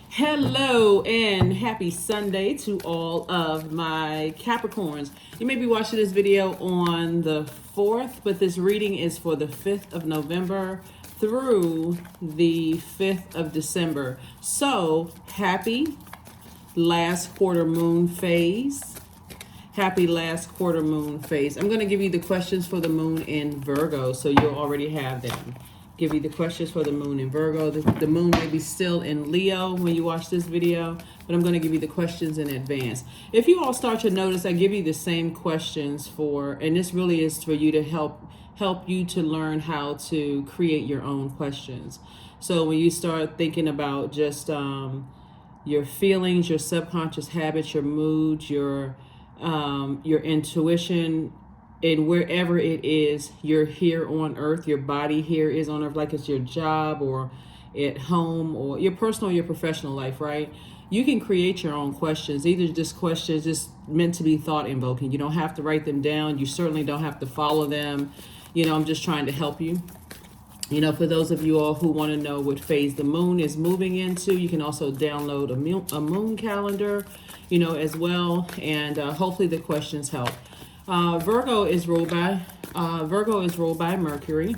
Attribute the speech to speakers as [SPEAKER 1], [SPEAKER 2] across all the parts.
[SPEAKER 1] Hello and happy Sunday to all of my Capricorns. You may be watching this video on the 4th, but this reading is for the 5th of November through the 5th of December. So, happy last quarter moon phase. Happy last quarter moon phase. I'm going to give you the questions for the moon in Virgo, so you'll already have them. Give you the questions for the moon in Virgo. The moon may be still in Leo when you watch this video, but I'm going to give you the questions in advance. If you all start to notice, I give you the same questions and this really is for you to help you to learn how to create your own questions. So when you start thinking about just your feelings, your subconscious habits, your moods, your intuition, and wherever it is you're here on earth, your body here is on earth, like it's your job or at home or your personal or your professional life, right? You can create your own questions. Either just questions just meant to be thought invoking. You don't have to write them down. You certainly don't have to follow them. I'm just trying to help you. For those of you all who want to know what phase the moon is moving into, you can also download a moon calendar, as well. And hopefully the questions help. Virgo is ruled by Mercury,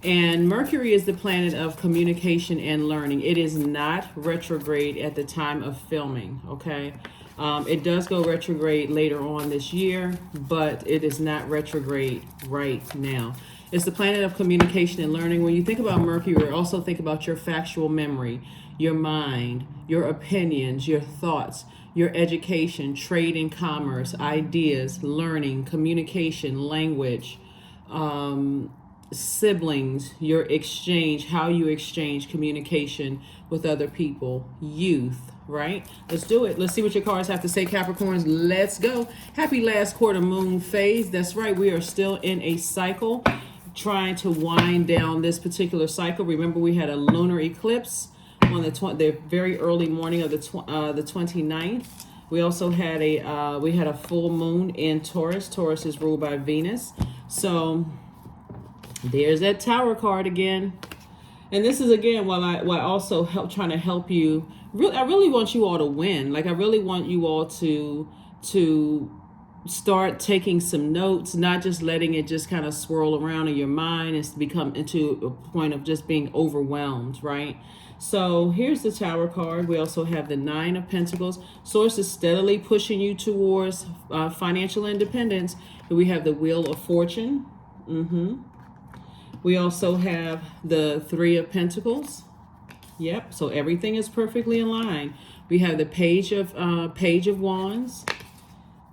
[SPEAKER 1] and Mercury is the planet of communication and learning. It is not retrograde at the time of filming. Okay, it does go retrograde later on this year, but it is not retrograde right now. It's the planet of communication and learning. When you think about Mercury, also think about your factual memory, your mind, your opinions, your thoughts, your education, trade and commerce, ideas, learning, communication, language, siblings, your exchange, how you exchange communication with other people, youth, right? Let's do it. Let's see what your cards have to say, Capricorns. Let's go. Happy last quarter moon phase. That's right. We are still in a cycle, trying to wind down this particular cycle. Remember, we had a lunar eclipse on the very early morning of the 29th. We also had a full moon in Taurus. Taurus is ruled by Venus. So there's that Tower card again. And this is again while I also trying to help you. I really want you all to win. Like, I really want you all to start taking some notes, not just letting it just kind of swirl around in your mind and become into a point of just being overwhelmed, right? So here's the Tower card. We also have the Nine of Pentacles. Source is steadily pushing you towards financial independence. And we have the Wheel of Fortune. We also have the Three of Pentacles. Yep, so everything is perfectly in line. We have the Page of Wands.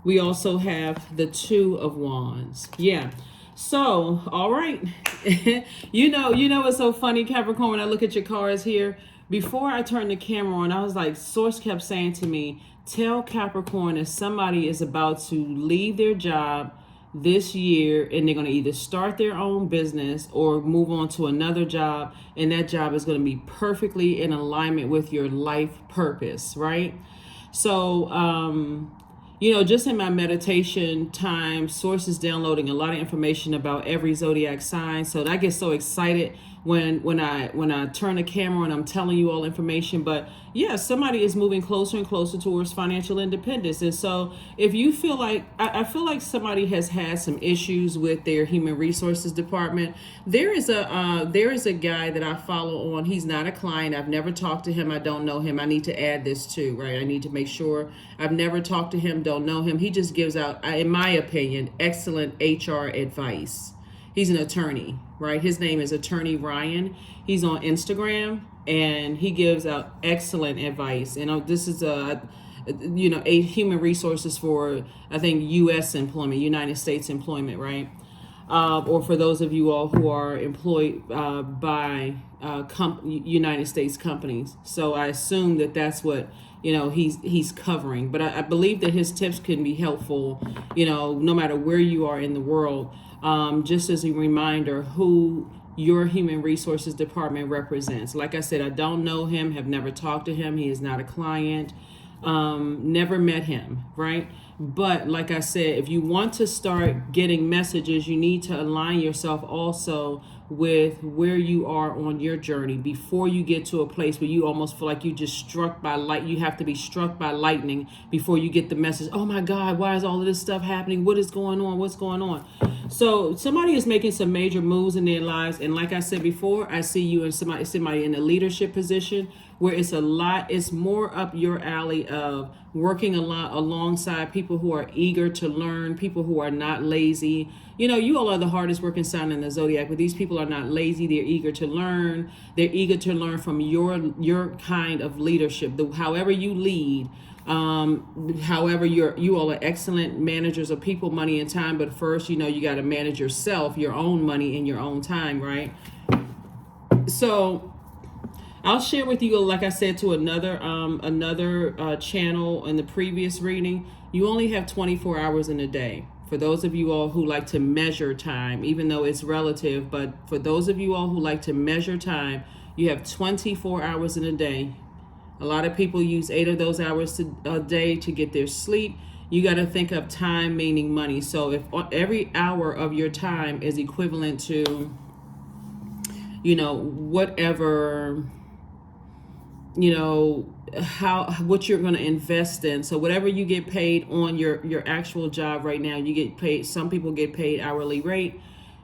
[SPEAKER 1] We also have the Two of Wands. Yeah. So, all right. you know what's so funny, Capricorn, when I look at your cards here? Before I turned the camera on, I was like, Source kept saying to me, tell Capricorn if somebody is about to leave their job this year and they're going to either start their own business or move on to another job, and that job is going to be perfectly in alignment with your life purpose, right? So, just in my meditation time, Source is downloading a lot of information about every zodiac sign. So I get so excited when I turn the camera and I'm telling you all information. But yeah, somebody is moving closer and closer towards financial independence. And so if you feel like, I feel like somebody has had some issues with their human resources department. There is a guy that I follow on. He's not a client. I've never talked to him. I don't know him. I need to add this too, right? I need to make sure. I've never talked to him, don't know him. He just gives out, in my opinion, excellent HR advice. He's an attorney, right? His name is Attorney Ryan. He's on Instagram and he gives out excellent advice. This is a human resources for, I think, U.S. employment, United States employment, right? Or for those of you all who are employed by United States companies. So I assume that that's what he's covering. But I believe that his tips can be helpful, no matter where you are in the world. Just as a reminder who your human resources department represents. Like I said, I don't know him, have never talked to him. He is not a client. Never met him, right? But like I said, if you want to start getting messages, you need to align yourself also with where you are on your journey before you get to a place where you almost feel like you just struck by light. You have to be struck by lightning before you get the message. Oh my God, why is all of this stuff happening? What is going on? What's going on? So somebody is making some major moves in their lives. And like I said before, I see you in somebody in a leadership position where it's more up your alley of working a lot alongside people who are eager to learn, people who are not lazy. You know, you all are the hardest working sign in the Zodiac, but these people are not lazy. They're eager to learn. They're eager to learn from your kind of leadership. However you lead, however you all are excellent managers of people, money, and time. But first, you got to manage yourself, your own money, and your own time, right? So I'll share with you, like I said, to another channel in the previous reading. You only have 24 hours in a day. For those of you all who like to measure time, even though it's relative, but for those of you all who like to measure time, you have 24 hours in a day. A lot of people use 8 of those hours a day to get their sleep. You got to think of time meaning money. So if every hour of your time is equivalent to, whatever, what you're going to invest in. So whatever you get paid on your actual job right now, you get paid. Some people get paid hourly rate.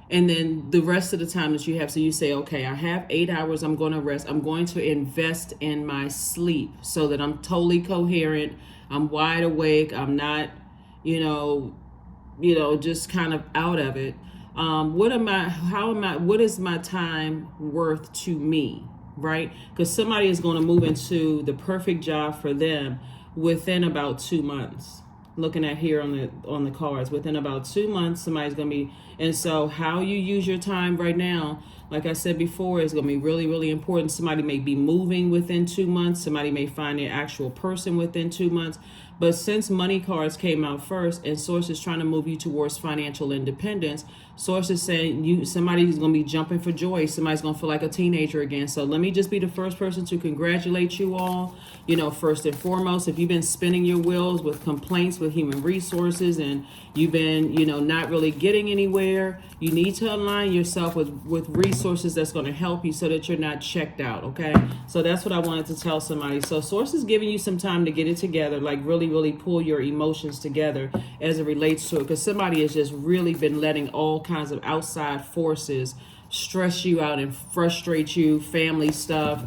[SPEAKER 1] And then the rest of the time that you have, so you say, okay, I have 8 hours, I'm going to rest. I'm going to invest in my sleep so that I'm totally coherent. I'm wide awake. I'm not, just kind of out of it. What is my time worth to me? Right? Because somebody is going to move into the perfect job for them within about 2 months. Looking at here on the cards, within about 2 months, somebody's going to be. And so how you use your time right now, like I said before, is going to be really, really important. Somebody may be moving within 2 months. Somebody may find their actual person within 2 months. But since money cards came out first and Source is trying to move you towards financial independence, Source is saying somebody's going to be jumping for joy. Somebody's going to feel like a teenager again. So let me just be the first person to congratulate you all. First and foremost, if you've been spinning your wheels with complaints with human resources and you've been, not really getting anywhere, you need to align yourself with resources that's going to help you so that you're not checked out, okay? So that's what I wanted to tell somebody. So Source is giving you some time to get it together, like really, really pull your emotions together as it relates to it, because somebody has just really been letting all kinds of outside forces stress you out and frustrate you, family stuff,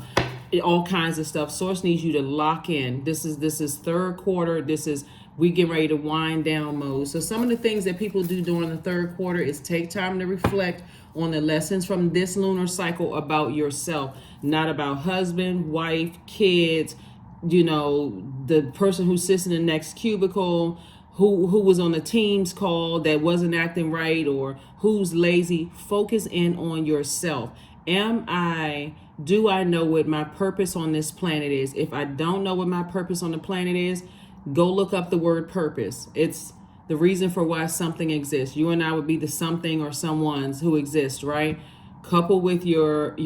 [SPEAKER 1] all kinds of stuff. Source needs you to lock in. This is third quarter. We get ready to wind down mode. So some of the things that people do during the third quarter is take time to reflect on the lessons from this lunar cycle about yourself, not about husband, wife, kids, the person who sits in the next cubicle, who was on the Teams call that wasn't acting right, or who's lazy. Focus in on yourself. Do I know what my purpose on this planet is? If I don't know what my purpose on the planet is, go look up the word purpose. It's the reason for why something exists. You and I would be the something or someones who exist, right? Coupled with your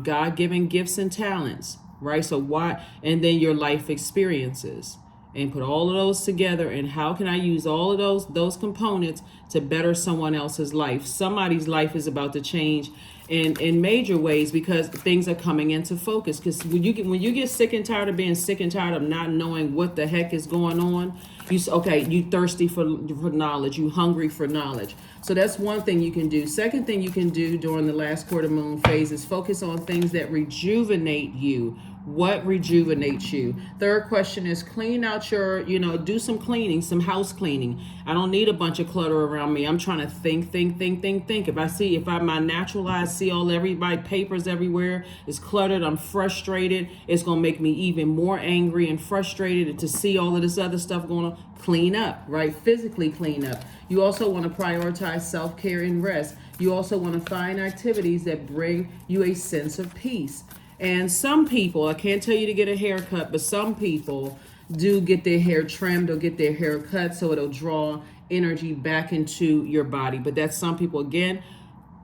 [SPEAKER 1] God-given gifts and talents, right? So why, and then your life experiences, and put all of those together. And how can I use all of those components to better someone else's life? Somebody's life is about to change in major ways because things are coming into focus. Because when you get sick and tired of being sick and tired of not knowing what the heck is going on, you thirsty for knowledge, you hungry for knowledge. So that's one thing you can do. Second thing you can do during the last quarter moon phase is focus on things that rejuvenate you. What rejuvenates you? Third question is clean out do some cleaning, some house cleaning. I don't need a bunch of clutter around me. I'm trying to think. If my natural eyes see everybody papers everywhere, it's cluttered, I'm frustrated, it's going to make me even more angry and frustrated to see all of this other stuff going on. Clean up, right? Physically clean up. You also want to prioritize self-care and rest. You also want to find activities that bring you a sense of peace. And some people, I can't tell you to get a haircut, but some people do get their hair trimmed or get their hair cut so it'll draw energy back into your body. But that's some people. Again,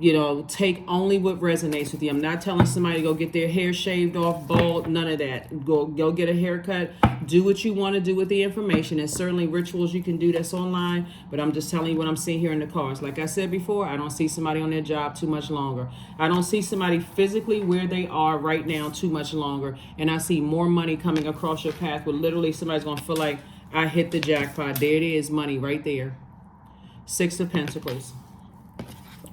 [SPEAKER 1] You know, take only what resonates with you. I'm not telling somebody to go get their hair shaved off, bald, none of that. Go get a haircut. Do what you want to do with the information. There's certainly rituals you can do that's online, but I'm just telling you what I'm seeing here in the cards. Like I said before, I don't see somebody on their job too much longer. I don't see somebody physically where they are right now too much longer. And I see more money coming across your path where literally somebody's going to feel like I hit the jackpot. There it is, money right there. Six of Pentacles.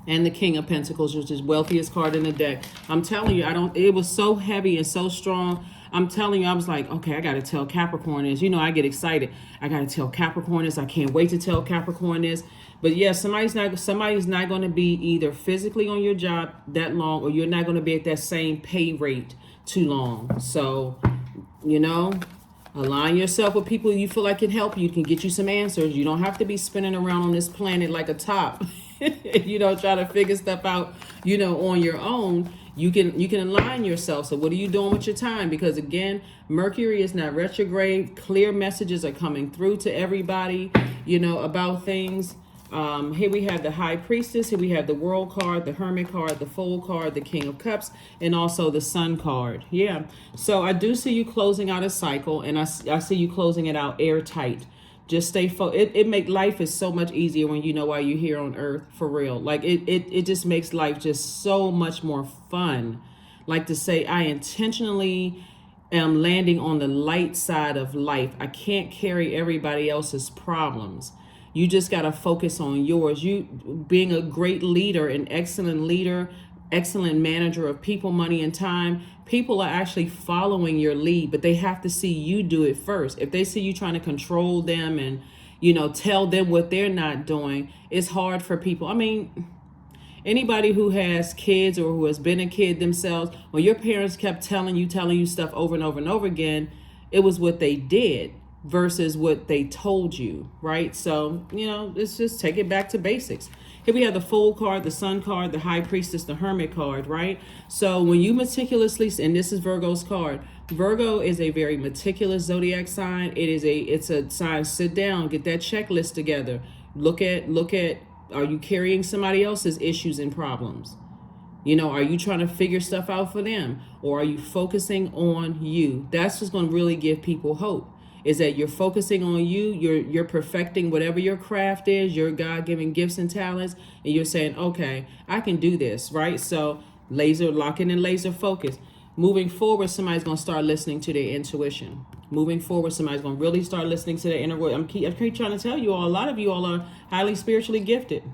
[SPEAKER 1] And the King of Pentacles, which is wealthiest card in the deck. I'm telling you, it was so heavy and so strong. I'm telling you, I was like, okay, I got to tell Capricorn this. You know, I get excited. I got to tell Capricorn this. I can't wait to tell Capricorn this. But yeah, somebody's not going to be either physically on your job that long, or you're not going to be at that same pay rate too long. So, you know, align yourself with people you feel like can help you, can get you some answers. You don't have to be spinning around on this planet like a top. You know, try to figure stuff out, you know, on your own. You can align yourself. So what are you doing with your time? Because again, Mercury is not retrograde. Clear messages are coming through to everybody, you know, about things. Here we have the High Priestess. Here we have the World card, the Hermit card, the Fool card, the King of Cups, and also the Sun card. Yeah. So I do see you closing out a cycle, and I see you closing it out airtight. Just stay focused. It make life is so much easier when you know why you're here on earth, for real. Like it just makes life just so much more fun. Like to say, I intentionally am landing on the light side of life. I can't carry everybody else's problems. You just got to focus on yours. You being a great leader, an excellent leader, excellent manager of people, money, and time. People are actually following your lead, but they have to see you do it first. If they see you trying to control them and, you know, tell them what they're not doing, it's hard for people. I mean, anybody who has kids or who has been a kid themselves, when your parents kept telling you stuff over and over and over again, it was what they did versus what they told you, right? So, you know, let's just take it back to basics. Here we have the Fool card, the Sun card, the High Priestess, the Hermit card, right? So when you meticulously, and this is Virgo's card, Virgo is a very meticulous zodiac sign. It's a sign, sit down, get that checklist together. Look at, are you carrying somebody else's issues and problems? You know, are you trying to figure stuff out for them? Or are you focusing on you? That's just going to really give people hope. Is that you're focusing on you, you're perfecting whatever your craft is, your God-given gifts and talents, and you're saying, okay, I can do this, right? So locking in laser focus. Moving forward, somebody's going to start listening to their intuition. Moving forward, somebody's going to really start listening to their inner voice. I keep trying to tell you all, a lot of you all are highly spiritually gifted.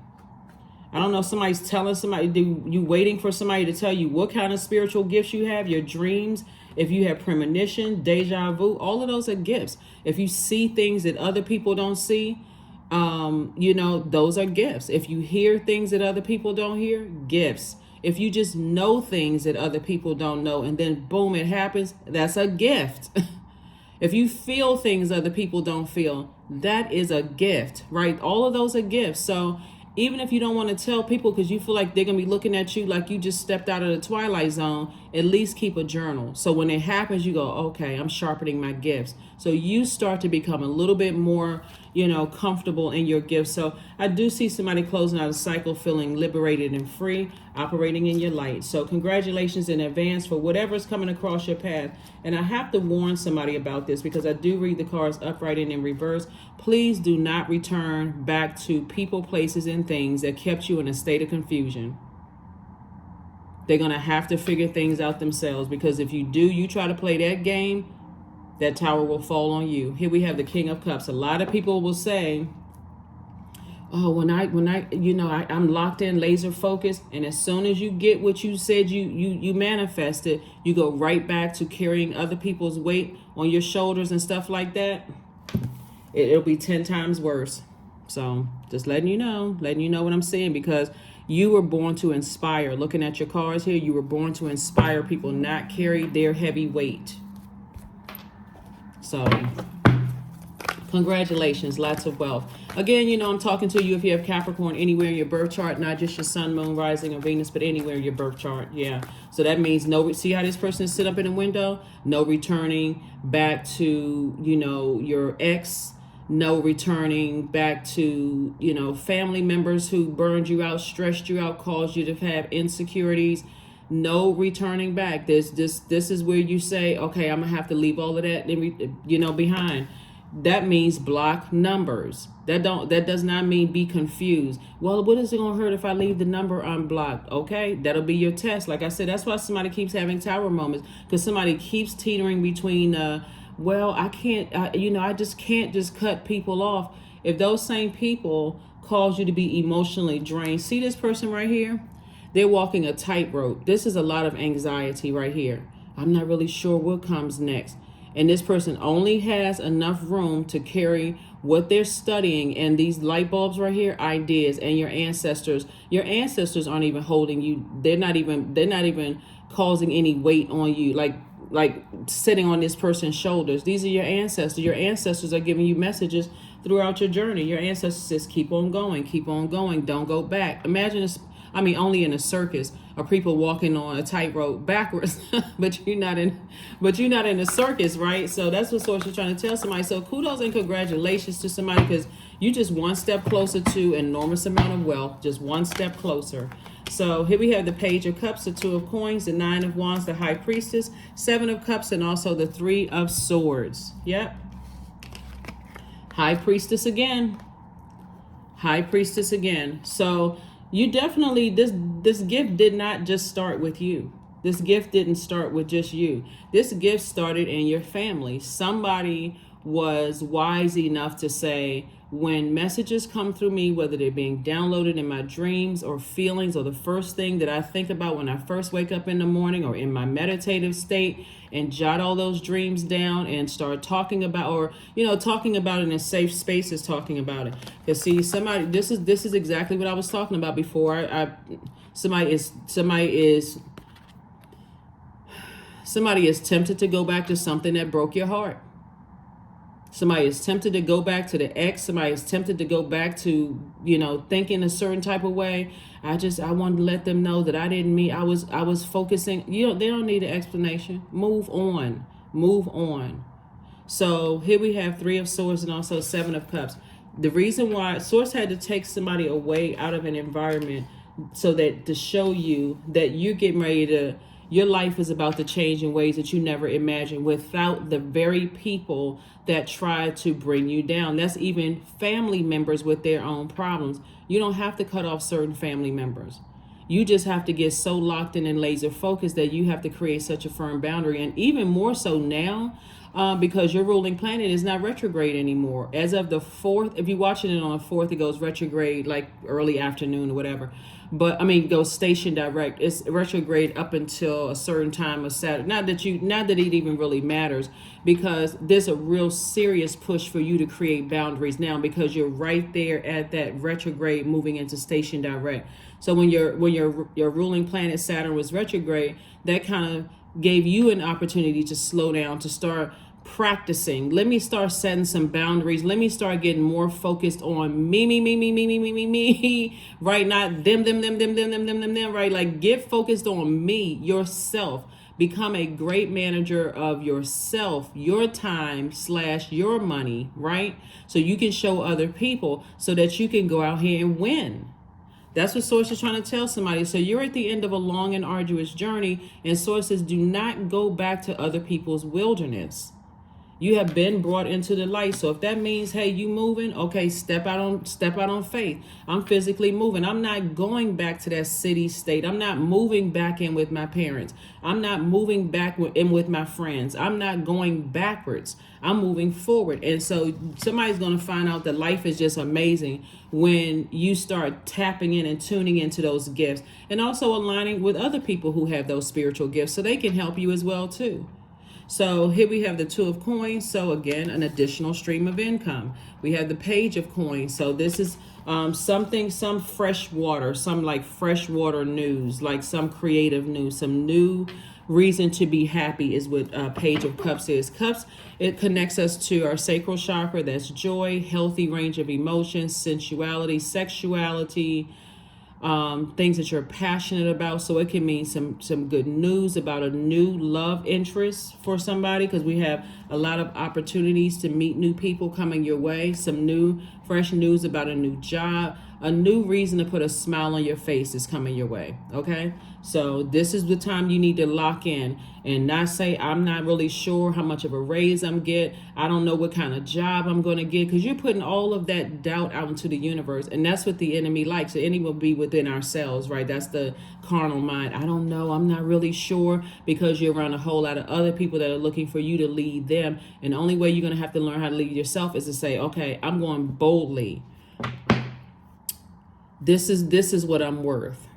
[SPEAKER 1] I don't know if somebody's telling somebody, you waiting for somebody to tell you what kind of spiritual gifts you have, your dreams. If you have premonition, deja vu, all of those are gifts. If you see things that other people don't see, you know, those are gifts. If you hear things that other people don't hear, gifts. If you just know things that other people don't know and then boom, it happens, that's a gift. If you feel things other people don't feel, that is a gift, right? All of those are gifts. So even if you don't want to tell people because you feel like they're going to be looking at you like you just stepped out of the twilight zone, at least keep a journal. So when it happens, you go, okay, I'm sharpening my gifts. So you start to become a little bit more, you know, comfortable in your gifts. So I do see somebody closing out a cycle, feeling liberated and free, operating in your light. So congratulations in advance for whatever's coming across your path. And I have to warn somebody about this because I do read the cards upright and in reverse. Please do not return back to people, places, and things that kept you in a state of confusion. They're going to have to figure things out themselves, because if you do, you try to play that game, that tower will fall on you. Here we have the King of Cups. A lot of people will say, oh, when I, you know, I'm locked in, laser focused. And as soon as you get what you said you manifested, you go right back to carrying other people's weight on your shoulders and stuff like that. It'll be 10 times worse. So just letting you know what I'm saying, because you were born to inspire. Looking at your cards here, you were born to inspire people, not carry their heavy weight. So congratulations, lots of wealth. Again, you know, I'm talking to you if you have Capricorn anywhere in your birth chart, not just your sun, moon, rising, or Venus, but anywhere in your birth chart. Yeah. So that means no, see how this person is sit up in the window? No returning back to, you know, your ex No returning back to, family members who burned you out, stressed you out, caused you to have insecurities. No returning back. This is where you say, okay, I'm gonna have to leave all of that, behind. That means block numbers. That does not mean be confused. Well, what is it gonna hurt if I leave the number unblocked? Okay, that'll be your test. Like I said, that's why somebody keeps having tower moments, because somebody keeps teetering between well, I can't, I just can't just cut people off. If those same people cause you to be emotionally drained, see this person right here? They're walking a tightrope. This is a lot of anxiety right here. I'm not really sure what comes next. And this person only has enough room to carry what they're studying, and these light bulbs right here, ideas. And your ancestors aren't even holding you. They're not even causing any weight on you, like sitting on this person's shoulders. These are your ancestors. Your ancestors are giving you messages throughout your journey. Your ancestors says, keep on going, don't go back. Imagine this. Only in a circus are people walking on a tightrope backwards, but you're not in a circus, right? So that's what Source is trying to tell somebody. So kudos and congratulations to somebody, because you just one step closer to an enormous amount of wealth, just one step closer. So here we have the Page of Cups, the Two of Coins, the Nine of Wands, the High Priestess, Seven of Cups, and also the Three of Swords. Yep. High Priestess again. So you definitely, this gift did not just start with you. This gift didn't start with just you. This gift started in your family. Somebody was wise enough to say, when messages come through me, whether they're being downloaded in my dreams or feelings, or the first thing that I think about when I first wake up in the morning, or in my meditative state, and jot all those dreams down and start talking about, or talking about it in safe spaces, talking about it. Because see, this is exactly what I was talking about before. Somebody is tempted to go back to something that broke your heart. Somebody is tempted to go back to the ex. Somebody is tempted to go back to, thinking a certain type of way. I wanted to let them know that I didn't mean, I was focusing. They don't need an explanation. Move on. So here we have Three of Swords and also Seven of Cups. The reason why Source had to take somebody away out of an environment, so that to show you that you're getting ready to, your life is about to change in ways that you never imagined, without the very people that try to bring you down. That's even family members with their own problems. You don't have to cut off certain family members. You just have to get so locked in and laser focused that you have to create such a firm boundary. And even more so now, because your ruling planet is not retrograde anymore. As of the 4th, if you're watching it on the 4th, it goes retrograde like early afternoon or whatever. But it goes station direct. It's retrograde up until a certain time of Saturday. Not that it even really matters, because there's a real serious push for you to create boundaries now, because you're right there at that retrograde moving into station direct. So when your ruling planet Saturn was retrograde, that kind of gave you an opportunity to slow down, to start practicing. Let me start setting some boundaries. Let me start getting more focused on me, right? Not them, right? Like, get focused on me, yourself. Become a great manager of yourself, your time / your money, right? So you can show other people, so that you can go out here and win. That's what Source is trying to tell somebody. So you're at the end of a long and arduous journey, and Source says, do not go back to other people's wilderness. You have been brought into the light. So if that means, hey, you moving, okay, step out on faith. I'm physically moving. I'm not going back to that city state. I'm not moving back in with my parents. I'm not moving back in with my friends. I'm not going backwards. I'm moving forward. And so somebody's going to find out that life is just amazing when you start tapping in and tuning into those gifts, and also aligning with other people who have those spiritual gifts, so they can help you as well too. So here we have the Two of Coins. So again, an additional stream of income. We have the Page of Coins. So this is some fresh water, some like freshwater news, like some creative news, some new reason to be happy is what Page of Cups is. Cups, it connects us to our sacral chakra. That's joy, healthy range of emotions, sensuality, sexuality, things that you're passionate about. So it can mean some good news about a new love interest for somebody, because we have a lot of opportunities to meet new people coming your way. Some new fresh news about a new job, a new reason to put a smile on your face is coming your way. Okay, so this is the time you need to lock in and not say, I'm not really sure how much of a raise I'm get, I don't know what kind of job I'm going to get, because you're putting all of that doubt out into the universe. And that's what the enemy likes. The enemy will be within ourselves, right? That's the carnal mind. I don't know, I'm not really sure, because you're around a whole lot of other people that are looking for you to lead them. And the only way you're going to have to learn how to lead yourself is to say, okay, I'm going boldly. This is what I'm worth.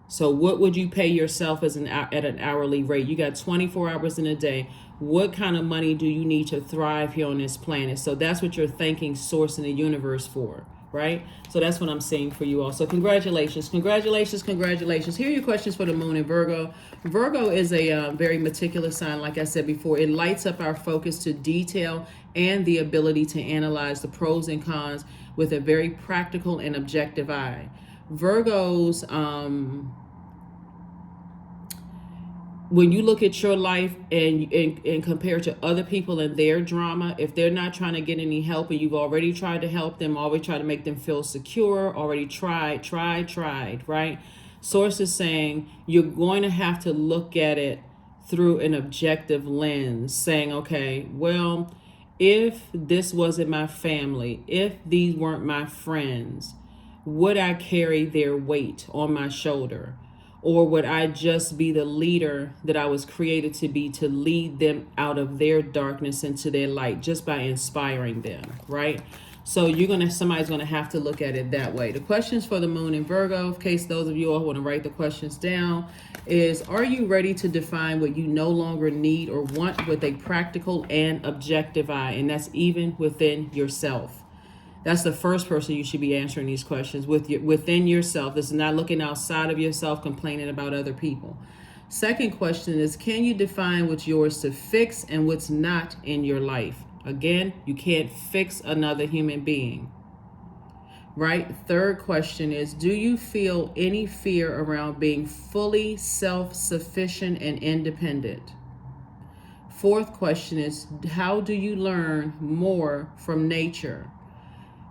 [SPEAKER 1] So what would you pay yourself at an hourly rate? You got 24 hours in a day. What kind of money do you need to thrive here on this planet? So that's what you're thanking source in the universe for, right? So that's what I'm saying for you all. So congratulations, congratulations, congratulations. Here are your questions for the moon in Virgo. Virgo is a very meticulous sign. Like I said before, it lights up our focus to detail and the ability to analyze the pros and cons with a very practical and objective eye. Virgos, when you look at your life and compare to other people and their drama, if they're not trying to get any help and you've already tried to help them, already tried to make them feel secure, already tried, right? Source is saying you're going to have to look at it through an objective lens, saying, okay, well, if this wasn't my family, if these weren't my friends, would I carry their weight on my shoulder? Or would I just be the leader that I was created to be, to lead them out of their darkness into their light just by inspiring them, right? So somebody's gonna have to look at it that way. The questions for the moon in Virgo, in case those of you all want to write the questions down, is, are you ready to define what you no longer need or want with a practical and objective eye? And that's even within yourself. That's the first person you should be answering these questions within yourself. This is not looking outside of yourself, complaining about other people. Second question is, can you define what's yours to fix and what's not in your life? Again, you can't fix another human being, right? Third question is, do you feel any fear around being fully self-sufficient and independent? Fourth question is, how do you learn more from nature?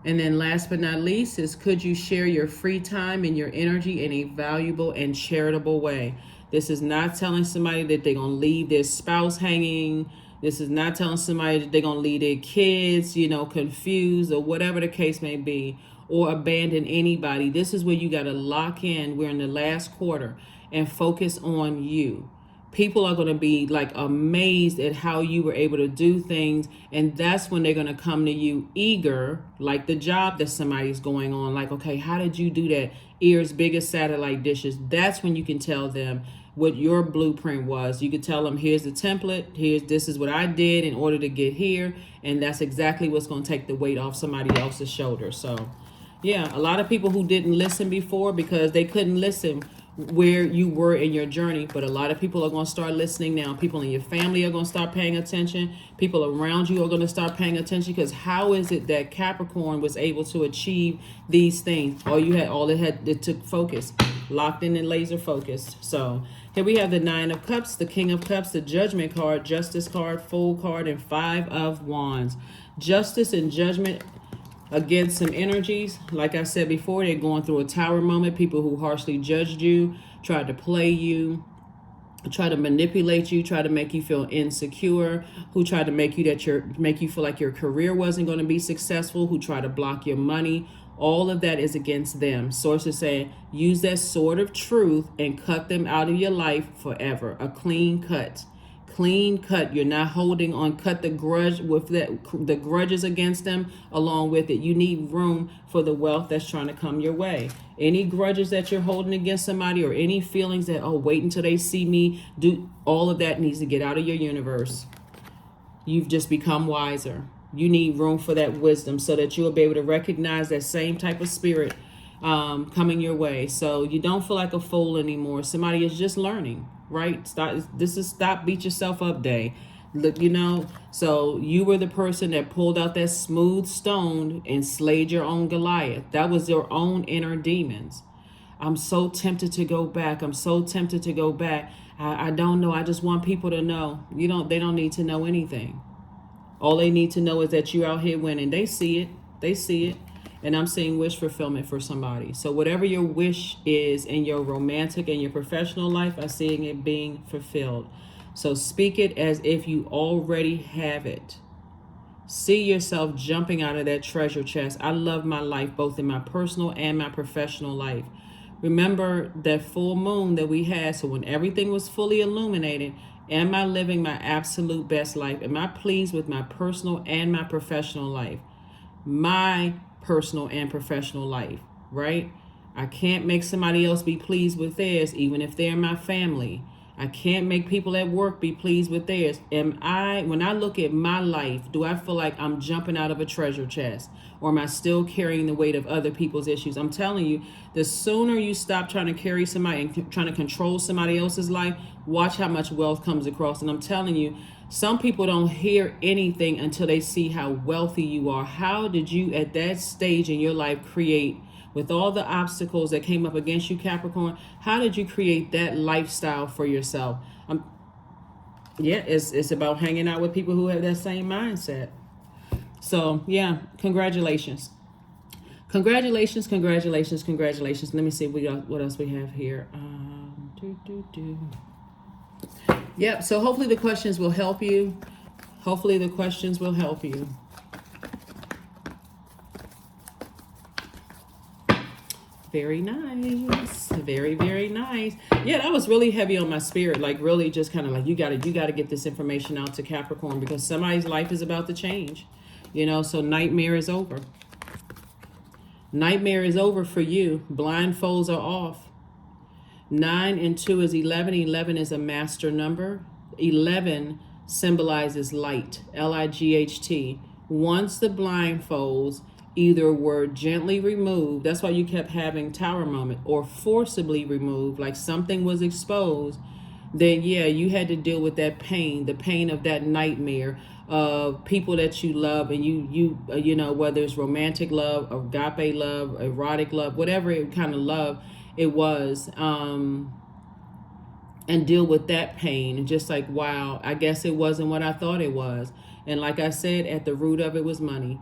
[SPEAKER 1] And then last but not least is, could you share your free time and your energy in a valuable and charitable way? This is not telling somebody that they're going to leave their spouse hanging. This is not telling somebody that they're going to leave their kids, confused, or whatever the case may be, or abandon anybody. This is where you got to lock in. We're in the last quarter, and focus on you. People are going to be like amazed at how you were able to do things. And that's when they're going to come to you eager, like the job that somebody's going on. Like, okay, how did you do that? Ears big as satellite dishes. That's when you can tell them what your blueprint was. You could tell them, here's the template. This is what I did in order to get here. And that's exactly what's going to take the weight off somebody else's shoulder. So yeah, a lot of people who didn't listen before because they couldn't listen where you were in your journey, but a lot of people are going to start listening now. People in your family are going to start paying attention. People around you are going to start paying attention, because how is it that Capricorn was able to achieve these things? It took focus, locked in and laser focused. So here we have the Nine of Cups, the King of Cups, the Judgment card, Justice card, Fool card, and Five of Wands. Justice and Judgment against some energies. Like I said before, they're going through a tower moment. People who harshly judged you, tried to play you, try to manipulate you, try to make you feel insecure, who tried to make you feel like your career wasn't going to be successful, who try to block your money. All of that is against them. Sources say, use that sword of truth and cut them out of your life forever. A clean cut. Clean cut. You're not holding on. Cut the grudges against them along with it. You need room for the wealth that's trying to come your way. Any grudges that you're holding against somebody, or any feelings that, wait until they see me do, all of that needs to get out of your universe. You've just become wiser. You need room for that wisdom so that you'll be able to recognize that same type of spirit coming your way. So you don't feel like a fool anymore. Somebody is just learning. Right? Stop beat yourself up day. Look, so you were the person that pulled out that smooth stone and slayed your own Goliath. That was your own inner demons. I'm so tempted to go back. I'm so tempted to go back. I don't know. I just want people to know. They don't need to know anything. All they need to know is that you're out here winning. They see it. They see it. And I'm seeing wish fulfillment for somebody. So whatever your wish is in your romantic and your professional life, I'm seeing it being fulfilled. So speak it as if you already have it. See yourself jumping out of that treasure chest. I love my life, both in my personal and my professional life. Remember that full moon that we had. So when everything was fully illuminated, am I living my absolute best life? Am I pleased with my personal and my professional life? My personal and professional life, right? I can't make somebody else be pleased with theirs, even if they're my family. I can't make people at work be pleased with theirs. When I look at my life, do I feel like I'm jumping out of a treasure chest? Or am I still carrying the weight of other people's issues? I'm telling you, the sooner you stop trying to carry somebody and trying to control somebody else's life, watch how much wealth comes across. And I'm telling you, some people don't hear anything until they see how wealthy you are. How did you at that stage in your life create, with all the obstacles that came up against you, Capricorn, how did you create that lifestyle for yourself? Yeah, it's about hanging out with people who have that same mindset. So yeah, congratulations. Congratulations, congratulations, congratulations. Let me see what else we have here. Yep, so hopefully the questions will help you. Hopefully the questions will help you. Very nice. Very, very nice. Yeah, that was really heavy on my spirit. Like really just kind of like you gotta get this information out to Capricorn because somebody's life is about to change. So nightmare is over. Nightmare is over for you. Blindfolds are off. 9 and 2 is 11. 11 is a master number. 11 symbolizes light. Light. Once the blindfolds either were gently removed, that's why you kept having tower moment, or forcibly removed, like something was exposed, then yeah, you had to deal with that pain, the pain of that nightmare of people that you love, and you whether it's romantic love, agape love, erotic love, whatever kind of love it was, and deal with that pain, and just like, wow, I guess it wasn't what I thought it was. And like I said, at the root of it was money.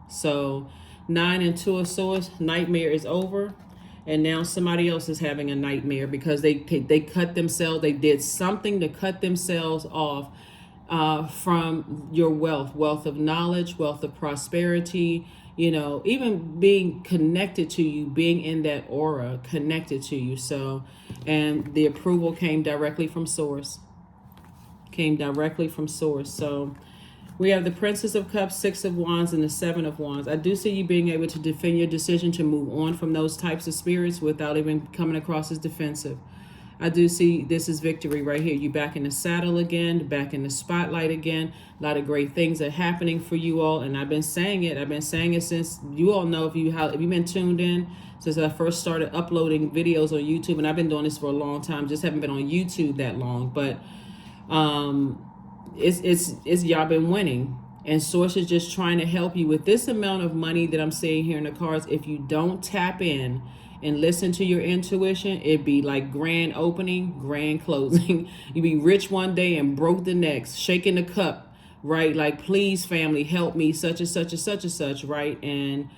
[SPEAKER 1] So 9 and 2 of swords, nightmare is over. And now somebody else is having a nightmare because they cut themselves. They did something to cut themselves off from your wealth of knowledge, wealth of prosperity, even being connected to you, being in that aura connected to you. So, and the approval came directly from source. So we have the Princess of Cups, 6 of Wands, and the 7 of Wands. I do see you being able to defend your decision to move on from those types of spirits without even coming across as defensive. I do see this is victory right here. You back in the saddle again, back in the spotlight again. A lot of great things are happening for you all, and I've been saying it since you all know if you've been tuned in since I first started uploading videos on YouTube, and I've been doing this for a long time. Just haven't been on YouTube that long, but it's y'all been winning, and source is just trying to help you with this amount of money that I'm seeing here in the cards. If you don't tap in and listen to your intuition, it'd be like grand opening, grand closing. You'd be rich one day and broke the next, shaking the cup, right? Like, please, family, help me, such and such and such and such, right? And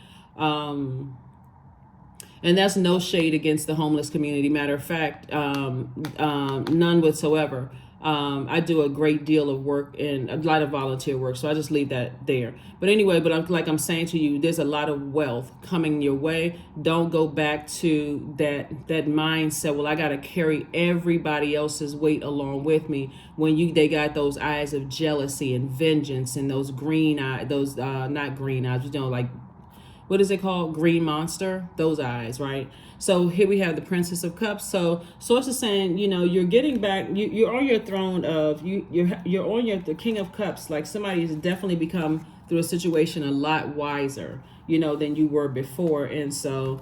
[SPEAKER 1] that's no shade against the homeless community. Matter of fact, none whatsoever. I do a great deal of work and a lot of volunteer work, so I just leave that there. But anyway, I'm saying to you, there's a lot of wealth coming your way. Don't go back to that mindset. Well, I got to carry everybody else's weight along with me. When they got those eyes of jealousy and vengeance and those green eyes, those not green eyes, like, what is it called? Green monster, those eyes, right? So here we have the Princess of Cups. So source is saying, you're getting back, you're on your throne of, you're on the King of Cups. Like, somebody has definitely become through a situation a lot wiser, than you were before. And so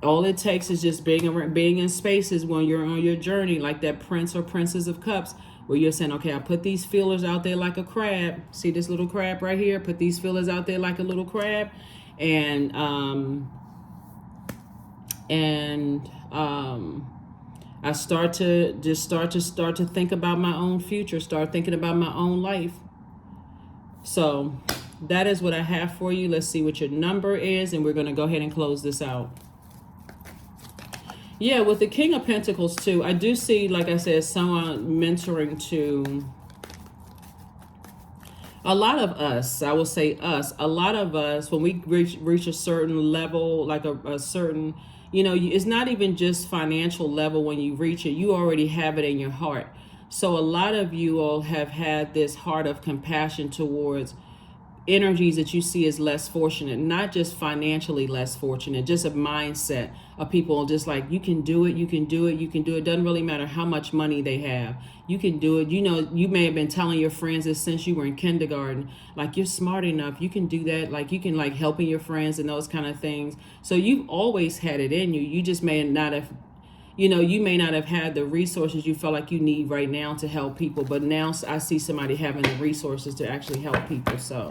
[SPEAKER 1] all it takes is just being in spaces when you're on your journey, like that Prince or Princess of Cups, where you're saying, okay, I put these feelers out there like a crab. See this little crab right here? Put these feelers out there like a little crab. And And I start to think about my own future, start thinking about my own life. So that is what I have for you. Let's see what your number is, and we're going to go ahead and close this out. Yeah, with the King of Pentacles too, I do see, like I said, someone mentoring to a lot of us. I will say us. A lot of us, when we reach a certain level, like a certain, it's not even just financial level. When you reach it, you already have it in your heart. So a lot of you all have had this heart of compassion towards energies that you see as less fortunate, not just financially less fortunate, just a mindset of people just like, you can do it, you can do it, you can do it. Doesn't really matter how much money they have. You can do it. You may have been telling your friends this since you were in kindergarten, like, you're smart enough, you can do that. Like, you can, like, helping your friends and those kind of things. So you've always had it in you. You just may not have, you may not have had the resources you feel like you need right now to help people. But now I see somebody having the resources to actually help people. So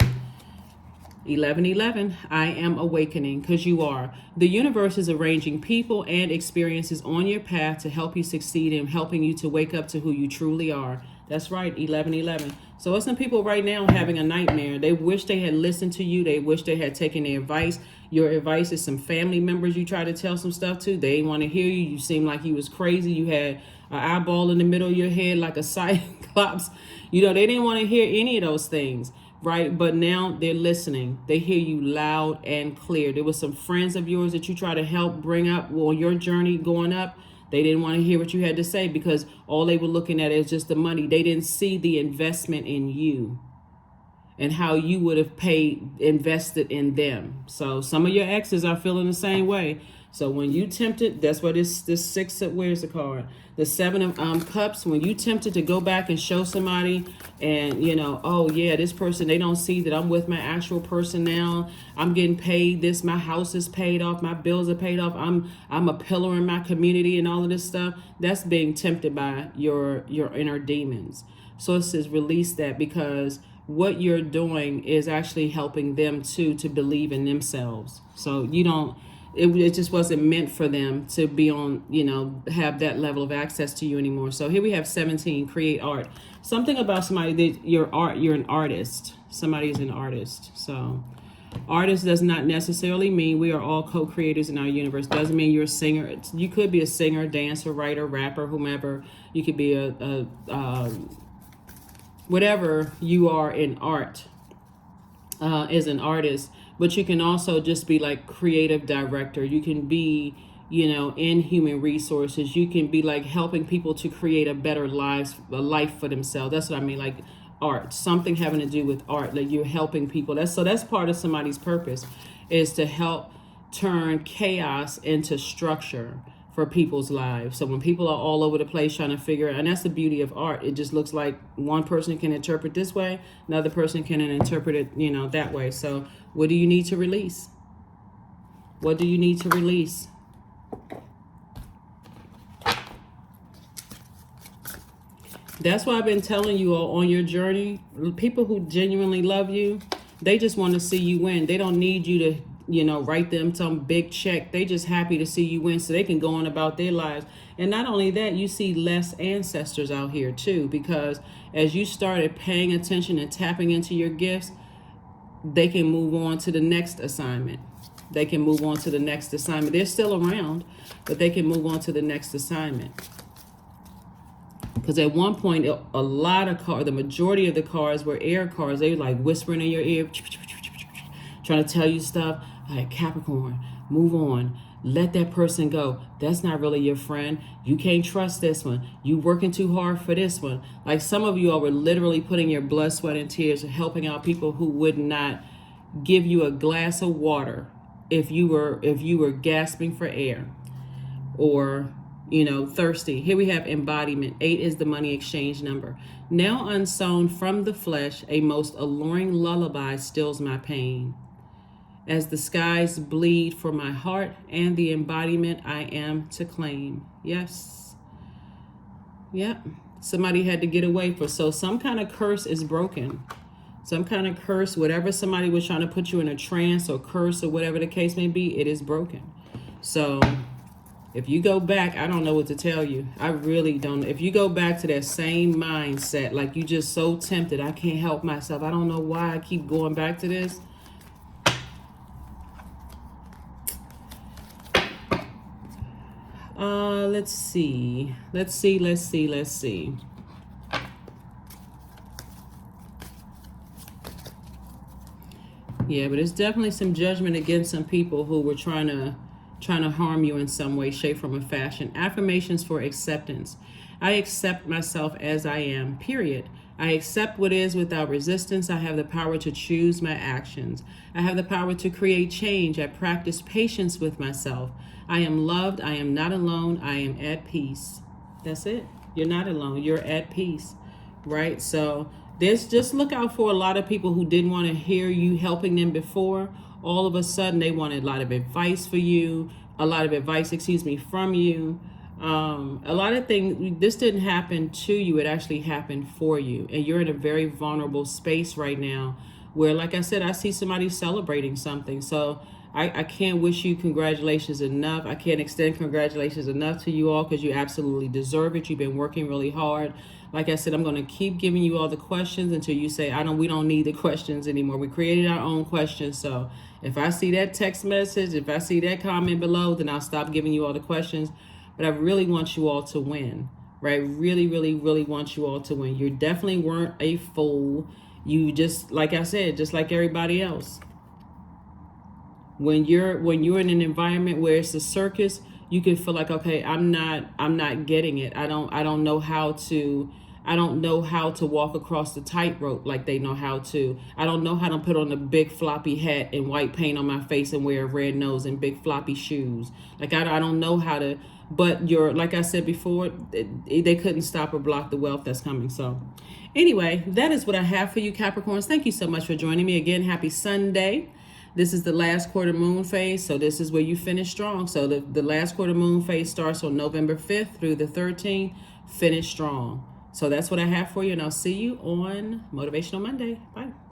[SPEAKER 1] 1111, I am awakening, because you are. The universe is arranging people and experiences on your path to help you succeed in helping you to wake up to who you truly are. That's right, 1111. So there's some people right now having a nightmare. They wish they had listened to you. They wish they had taken their advice. Your advice is some family members you try to tell some stuff to. They didn't want to hear you. You seemed like you was crazy. You had an eyeball in the middle of your head like a cyclops. They didn't want to hear any of those things. Right? But now they're listening. They hear you loud and clear. There was some friends of yours that you try to help bring up on your journey going up. They didn't want to hear what you had to say, because all they were looking at is just the money. They didn't see the investment in you and how you would have invested in them. So some of your exes are feeling the same way. So when you tempted, that's what this six of, where's the card? The seven of cups. When you tempted to go back and show somebody, and oh yeah, this person, they don't see that I'm with my actual person now. I'm getting paid. My house is paid off. My bills are paid off. I'm a pillar in my community and all of this stuff. That's being tempted by your inner demons. So it says release that, because what you're doing is actually helping them too to believe in themselves. So it just wasn't meant for them to be on, have that level of access to you anymore. So here we have 17, create art. Something about somebody that you're an artist. Somebody's an artist. So artist does not necessarily mean we are all co-creators in our universe. Doesn't mean you're a singer. You could be a singer, dancer, writer, rapper, whomever. You could be whatever you are in art as an artist. But you can also just be like creative director. You can be, in human resources. You can be like helping people to create a better life for themselves. That's what I mean, like art, something having to do with art, like you're helping people. That's part of somebody's purpose, is to help turn chaos into structure for people's lives. So when people are all over the place trying to figure out, and that's the beauty of art, it just looks like one person can interpret this way, another person can interpret it, that way. So what do you need to release? What do you need to release? That's why I've been telling you all on your journey, people who genuinely love you, they just want to see you win. They don't need you to write them some big check. They just happy to see you win so they can go on about their lives. And not only that, you see less ancestors out here too, because as you started paying attention and tapping into your gifts, they can move on to the next assignment. They can move on to the next assignment. They're still around, but they can move on to the next assignment. Because at one point, a lot of cars, the majority of the cars were air cars. They were like whispering in your ear, trying to tell you stuff. Like, Capricorn, move on. Let that person go. That's not really your friend. You can't trust this one. You working too hard for this one. Like, some of you all were literally putting your blood, sweat, and tears and helping out people who would not give you a glass of water if you were gasping for air or thirsty. Here we have embodiment. 8 is the money exchange number. Now unsown from the flesh, a most alluring lullaby stills my pain. As the skies bleed for my heart and the embodiment I am to claim. Yes. Yep. Somebody had to get away for. So some kind of curse is broken. Some kind of curse, whatever somebody was trying to put you in a trance or curse or whatever the case may be, it is broken. So If you go back, I don't know what to tell you. I really don't. If you go back to that same mindset, like you just so tempted, I can't help myself. I don't know why I keep going back to this. Let's see. Yeah, but it's definitely some judgment against some people who were trying to harm you in some way, shape, form, or fashion. Affirmations for acceptance. I accept myself as I am, period. I accept what is without resistance. I have the power to choose my actions. I have the power to create change. I practice patience with myself. I am loved. I am not alone. I am at peace. That's it. You're not alone. You're at peace, right? So there's just look out for a lot of people who didn't want to hear you helping them before. All of a sudden, they wanted a lot of advice for you, from you. A lot of things, this didn't happen to you, it actually happened for you. And you're in a very vulnerable space right now where, like I said, I see somebody celebrating something. So I can't wish you congratulations enough. I can't extend congratulations enough to you all because you absolutely deserve it. You've been working really hard. Like I said, I'm going to keep giving you all the questions until you say, we don't need the questions anymore. We created our own questions. So if I see that text message, if I see that comment below, then I'll stop giving you all the questions. But I really want you all to win, right? Really, really, really want you all to win. You definitely weren't a fool. You just, like I said, just like everybody else. When you're in an environment where it's a circus, you can feel like, okay, I'm not getting it. I don't know how to walk across the tightrope like they know how to. I don't know how to put on a big floppy hat and white paint on my face and wear a red nose and big floppy shoes. Like I don't know how to. But like I said before, they couldn't stop or block the wealth that's coming. So anyway, that is what I have for you, Capricorns. Thank you so much for joining me again. Happy Sunday. This is the last quarter moon phase, so this is where you finish strong. So the last quarter moon phase starts on November 5th through the 13th. Finish strong. So that's what I have for you, and I'll see you on Motivational Monday. Bye.